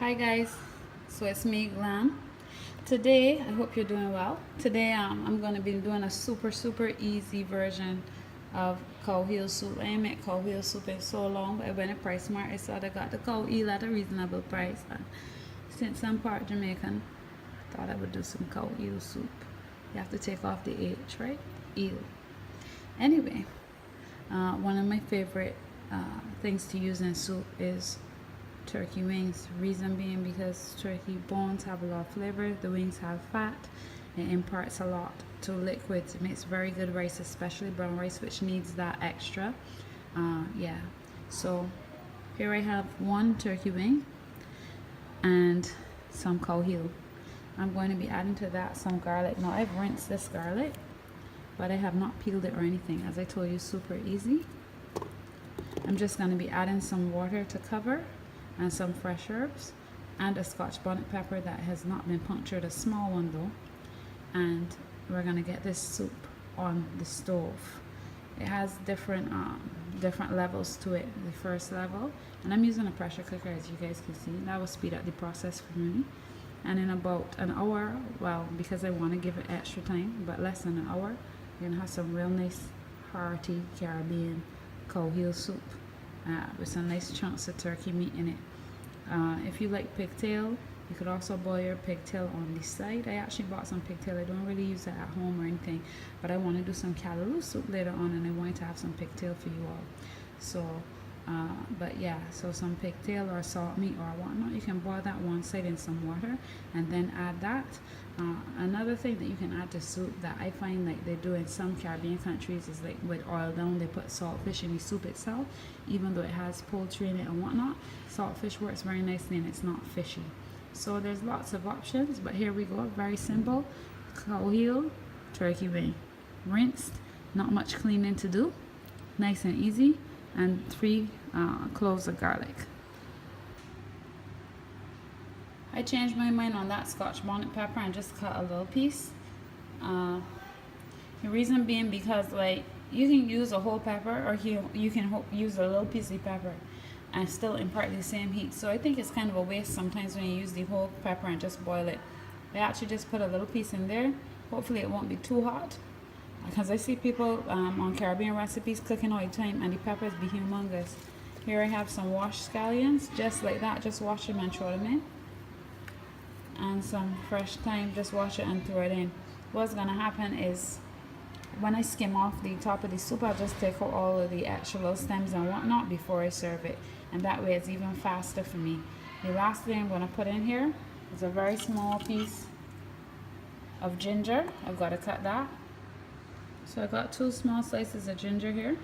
Hi guys, so it's me, Glam. Today, I hope you're doing well. Today, I'm gonna be doing a super easy version of cow heel soup. I ain't made cow heel soup in so long, but I went to Price Smart. I saw they got the cow heel at a reasonable price. And since I'm part Jamaican, I thought I would do some cow heel soup. You have to take off the H, right? Eel. Anyway, one of my favorite things to use in soup is turkey wings. Reason being because turkey bones have a lot of flavor, the wings have fat, it imparts a lot to liquids. It makes very good rice, especially brown rice, which needs that extra. Yeah, so here I have one turkey wing and some cow heel. I'm going to be adding to that some garlic. Now I've rinsed this garlic, but I have not peeled it or anything. As I told you, super easy. I'm just going to be adding some water to cover, and some fresh herbs, and a Scotch bonnet pepper that has not been punctured, a small one though. And we're gonna get this soup on the stove. It has different levels to it. The first level, and I'm using a pressure cooker, as you guys can see. That will speed up the process for me. And in about an hour, well, because I want to give it extra time, but less than an hour, you're gonna have some real nice hearty Caribbean cow heel soup. With some nice chunks of turkey meat in it. If you like pigtail, you could also boil your pigtail on the side. I actually bought some pigtail. I don't really use it at home or anything, but I want to do some callaloo soup later on, and I wanted to have some pigtail for you all. So, but yeah, so some pigtail or salt meat or whatnot, you can boil that one side in some water and then add that. Another thing that you can add to soup that I find like they do in some Caribbean countries is like with oil down, they put saltfish in the soup itself, even though it has poultry in it and whatnot. Saltfish works very nicely and it's not fishy. So there's lots of options, but here we go. Very simple. Cow heel, turkey wing, rinsed, not much cleaning to do, nice and easy, and 3 cloves of garlic. I changed my mind on that Scotch bonnet pepper and just cut a little piece. The reason being because like you can use a whole pepper, or you can use a little piece of pepper and still impart the same heat. So I think it's kind of a waste sometimes when you use the whole pepper and just boil it. I actually just put a little piece in there. Hopefully it won't be too hot, because I see people on Caribbean recipes cooking all the time and the peppers be humongous. Here I have some washed scallions, just like that. Just wash them and throw them in. And some fresh thyme, just wash it and throw it in. What's gonna happen is when I skim off the top of the soup, I'll just take out all of the extra little stems and whatnot before I serve it, and that way it's even faster for me. The last thing I'm gonna put in here is a very small piece of ginger. I've got to cut that. So I got 2 small slices of ginger here.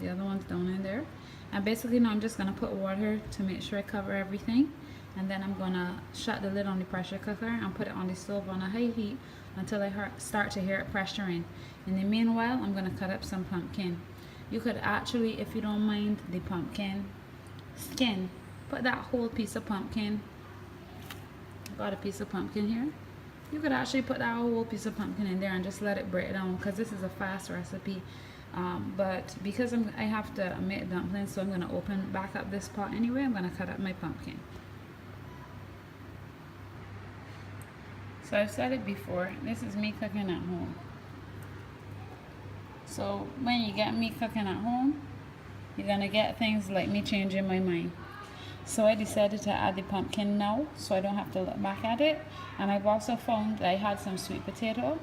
The other one's down in there. And basically now I'm just gonna put water to make sure I cover everything. And then I'm gonna shut the lid on the pressure cooker and put it on the stove on a high heat until I start to hear it pressuring. In the meanwhile, I'm gonna cut up some pumpkin. You could actually, if you don't mind the pumpkin skin, put that whole piece of pumpkin. Got a piece of pumpkin here. You could actually put that whole piece of pumpkin in there and just let it break down, because this is a fast recipe. But because I have to make dumplings, so I'm gonna open back up this pot anyway. I'm gonna cut up my pumpkin. So I've said it before, this is me cooking at home. So when you get me cooking at home, you're gonna get things like me changing my mind. So I decided to add the pumpkin now, so I don't have to look back at it. And I've also found that I had some sweet potato.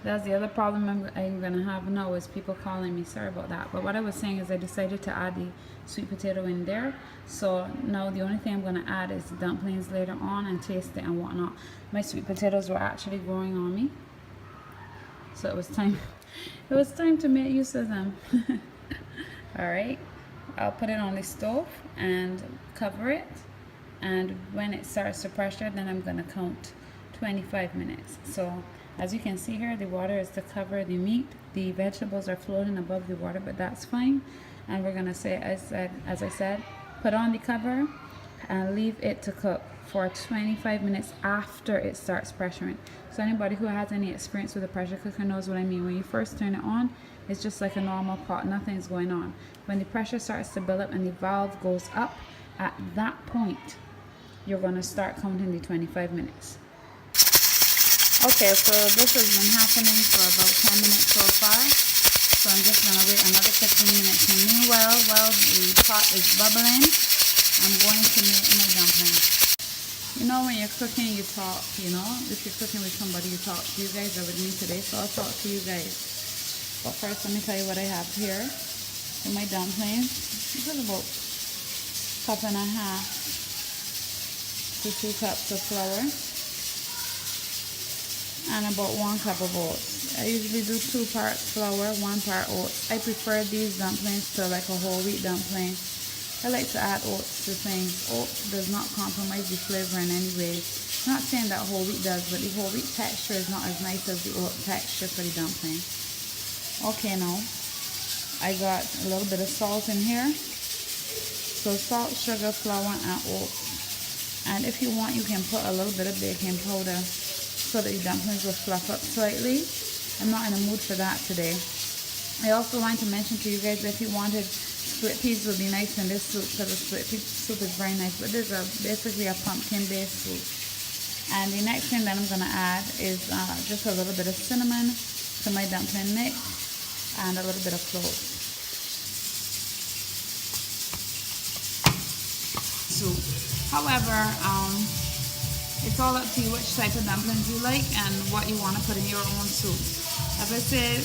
That's the other problem I'm gonna have now, is people calling me. Sorry about that. But what I was saying is I decided to add the sweet potato in there. So now the only thing I'm gonna add is the dumplings later on and taste it and whatnot. My sweet potatoes were actually growing on me, so it was time. It was time to make use of them. All right, I'll put it on the stove and cover it. And when it starts to pressure, then I'm gonna count 25 minutes. So as you can see here, the water is to cover the meat. The vegetables are floating above the water, but that's fine. And we're gonna say, as I said, put on the cover and leave it to cook for 25 minutes after it starts pressuring. So anybody who has any experience with a pressure cooker knows what I mean. When you first turn it on, it's just like a normal pot, nothing's going on. When the pressure starts to build up and the valve goes up, at that point you're going to start counting the 25 minutes. Okay, so this has been happening for about 10 minutes so far. So I'm just going to wait another 15 minutes. And meanwhile, while the pot is bubbling, I'm going to make my dumplings. You know, when you're cooking, you talk, you know. If you're cooking with somebody, you talk. You guys are with me today, so I'll talk to you guys. But first, let me tell you what I have here in my dumplings. This is about a cup and a half to 2 cups of flour. And about 1 cup of oats. I usually do 2 parts flour, 1 part oats. I prefer these dumplings to like a whole wheat dumpling. I like to add oats to things. Oats does not compromise the flavor in any way. Not saying that whole wheat does, but the whole wheat texture is not as nice as the oat texture for the dumpling. Okay, now I got a little bit of salt in here. So salt, sugar, flour, and oats. And if you want, you can put a little bit of baking powder so that the dumplings will fluff up slightly. I'm not in the mood for that today. I also want to mention to you guys that if you wanted split peas would be nice in this soup, because the split pea soup is very nice, but this is basically a pumpkin based soup. And the next thing that I'm going to add is just a little bit of cinnamon to my dumpling mix and a little bit of cloves. Soup. However, it's all up to you which type of dumplings you like and what you want to put in your own soup. As I said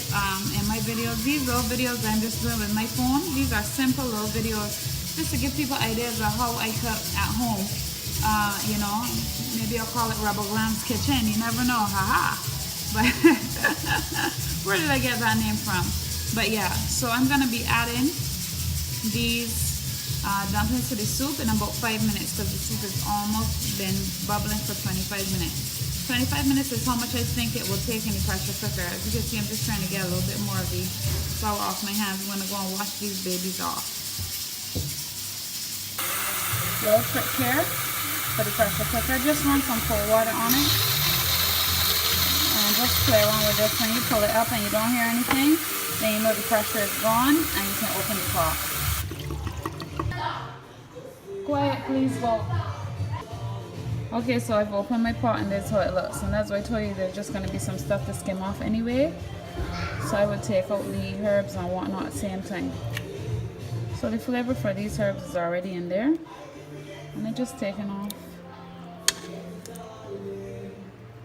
in my videos, these little videos I'm just doing with my phone, these are simple little videos just to give people ideas of how I cook at home. You know, maybe I'll call it Rebel GLAM'S Kitchen, you never know, haha. But where did I get that name from? But yeah, so I'm going to be adding these dumplings to the soup in about 5 minutes, because the soup has almost been bubbling for 25 minutes. 25 minutes is how much I think it will take in the pressure cooker. As you can see, I'm just trying to get a little bit more of the flour off my hands. I'm going to go and wash these babies off. Little trick here for the pressure cooker, just run some cold water on it and just play around with this. When you pull it up and you don't hear anything, then you know the pressure is gone and you can open the pot. Quiet, please, go. Okay, so I've opened my pot and that's how it looks. And as I told you, there's just going to be some stuff to skim off anyway. So I would take out the herbs and whatnot, same thing. So the flavor for these herbs is already in there. And I'm just taking off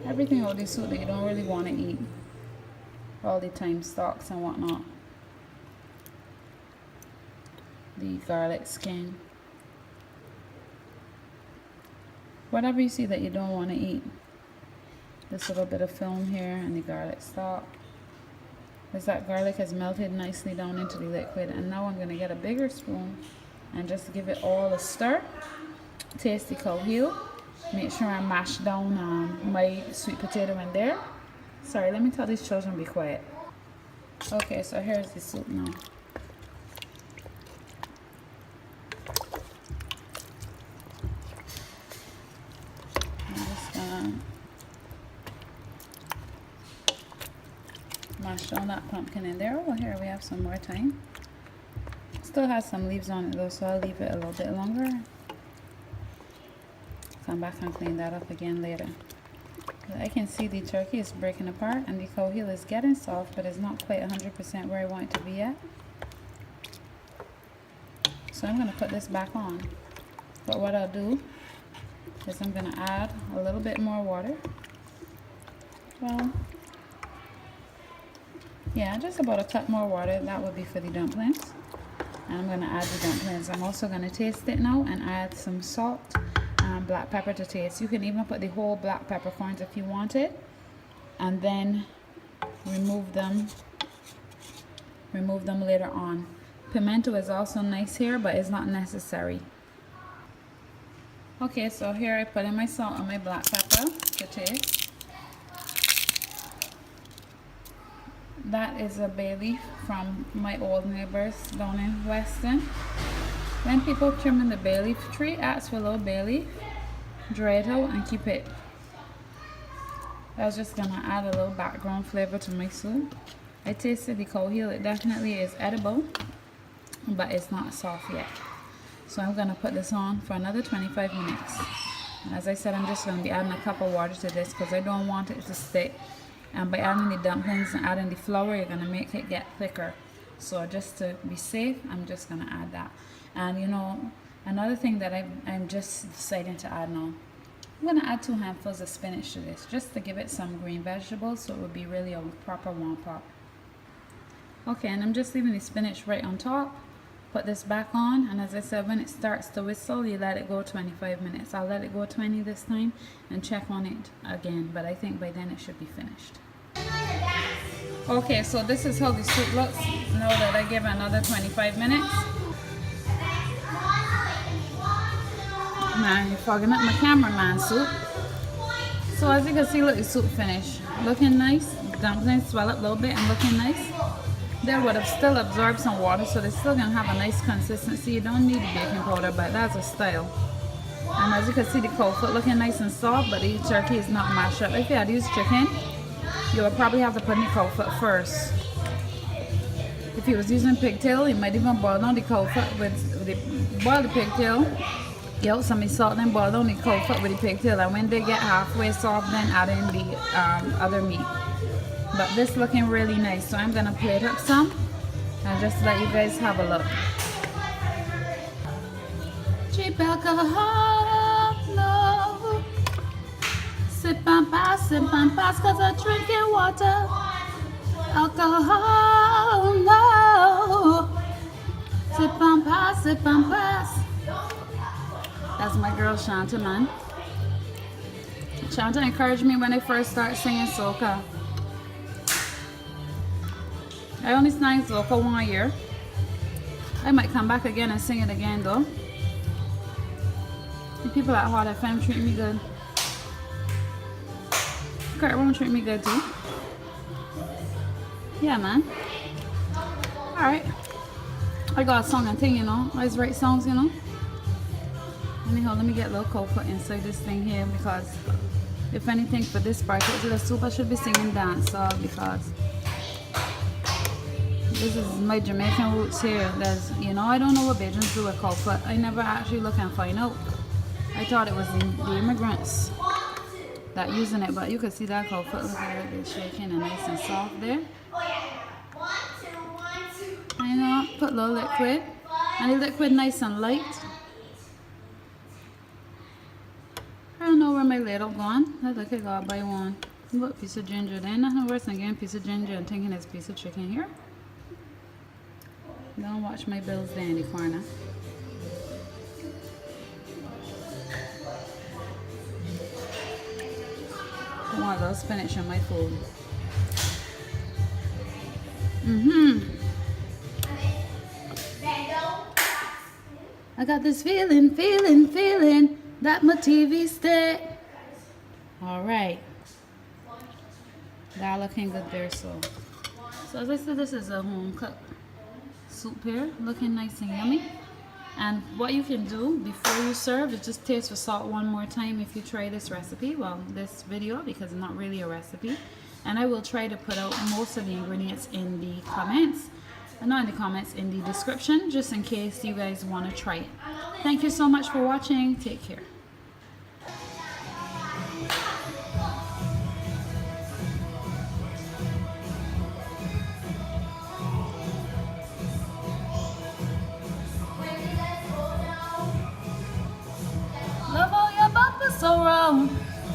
everything out of the soup that you don't really want to eat all the time, stalks and whatnot. The garlic skin. Whatever you see that you don't want to eat. This little bit of film here and the garlic stalk. As that garlic has melted nicely down into the liquid. And now I'm going to get a bigger spoon and just give it all a stir. Taste the cow heel. Make sure I mash down my sweet potato in there. Sorry, let me tell these children be quiet. Okay, so here's the soup now. Mash down that pumpkin in there. Oh, here we have some more time. Still has some leaves on it though, so I'll leave it a little bit longer. Come back and clean that up again later. I can see the turkey is breaking apart and the cow heel is getting soft, but it's not quite 100% where I want it to be at. So I'm going to put this back on. But what I'll do is I'm going to add a little bit more water. Well, yeah, just about a cup more water. That would be for the dumplings. And I'm going to add the dumplings. I'm also going to taste it now and add some salt and black pepper to taste. You can even put the whole black peppercorns if you wanted, and then remove them later on. Pimento is also nice here, but it's not necessary. Okay, so here I put in my salt and my black pepper to taste. That is a bay leaf from my old neighbors down in Weston. When people trimming the bay leaf tree, ask for a little bay leaf, dry it out and keep it. I was just gonna add a little background flavor to my soup. I tasted the cow heel. It definitely is edible, but it's not soft yet. So I'm gonna put this on for another 25 minutes. And as I said, I'm just going to be adding a cup of water to this because I don't want it to stick. And by adding the dumplings and adding the flour, you're going to make it get thicker. So just to be safe, I'm just going to add that. And you know, another thing that I'm just deciding to add now, I'm going to add 2 handfuls of spinach to this, just to give it some green vegetables, so it would be really a proper warm pot. Okay, and I'm just leaving the spinach right on top. Put this back on, and as I said, when it starts to whistle, you let it go 25 minutes. I'll let it go 20 this time and check on it again, but I think by then it should be finished. Okay, so this is how the soup looks now that I give it another 25 minutes. Man, you're fogging up my cameraman soup. So as you can see, look, the soup finished. Looking nice. Dumplings swell up a little bit and looking nice. They would have still absorbed some water, so they're still going to have a nice consistency. You don't need the baking powder, but that's a style. And as you can see, the cold foot looking nice and soft, but the turkey is not mashed up. If you had used chicken, you would probably have to put in the cold foot first. If you was using pigtail, you might even boil down the cold foot boil the pigtail, get out some salt, then boil down the cold foot with the pigtail. And when they get halfway soft, then add in the other meat. But this looking really nice, so I'm gonna plate up some and just let you guys have a look. Cheap alcohol, no. Sip and pass, cause I'm drinking water. Alcohol, no. Sip and pass, sip and pass. That's my girl Shanta, man. Shanta encouraged me when I first started singing soca. I only sang soca 1 year. I might come back again and sing it again though. The people at Hot FM treat me good. Kurt won't treat me good too. Yeah, man. Alright. I got a song and thing, you know. I always write songs, you know. Anyhow, let me get a little cold foot inside this thing here, because if anything for this part of the soup, I should be singing dancehall, because this is my Jamaican roots here. There's, you know, I don't know what Bajans do with cold foot. I never actually look and find out. I thought it was the immigrants that using it, but you can see that cold foot. Look at it, it's shaking and nice and soft there. I know, put a little liquid, and the liquid nice and light. I don't know where my ladle gone. I think I got by one. Look, piece of ginger. There ain't nothing worse than getting a piece of ginger and thinking it's a piece of chicken here. Don't watch my bills there in the corner. I want a little spinach in my food. I got this feeling that my TV stick. Alright. That looking good there, so as I said, this is a home cooked soup here, looking nice and yummy. And what you can do before you serve is just taste for salt one more time if you try this recipe, well, this video, because it's not really a recipe. And I will try to put out most of the ingredients in the comments, not in the comments, in the description, just in case you guys want to try it. Thank you so much for watching. Take care. Love all your bumpers so round.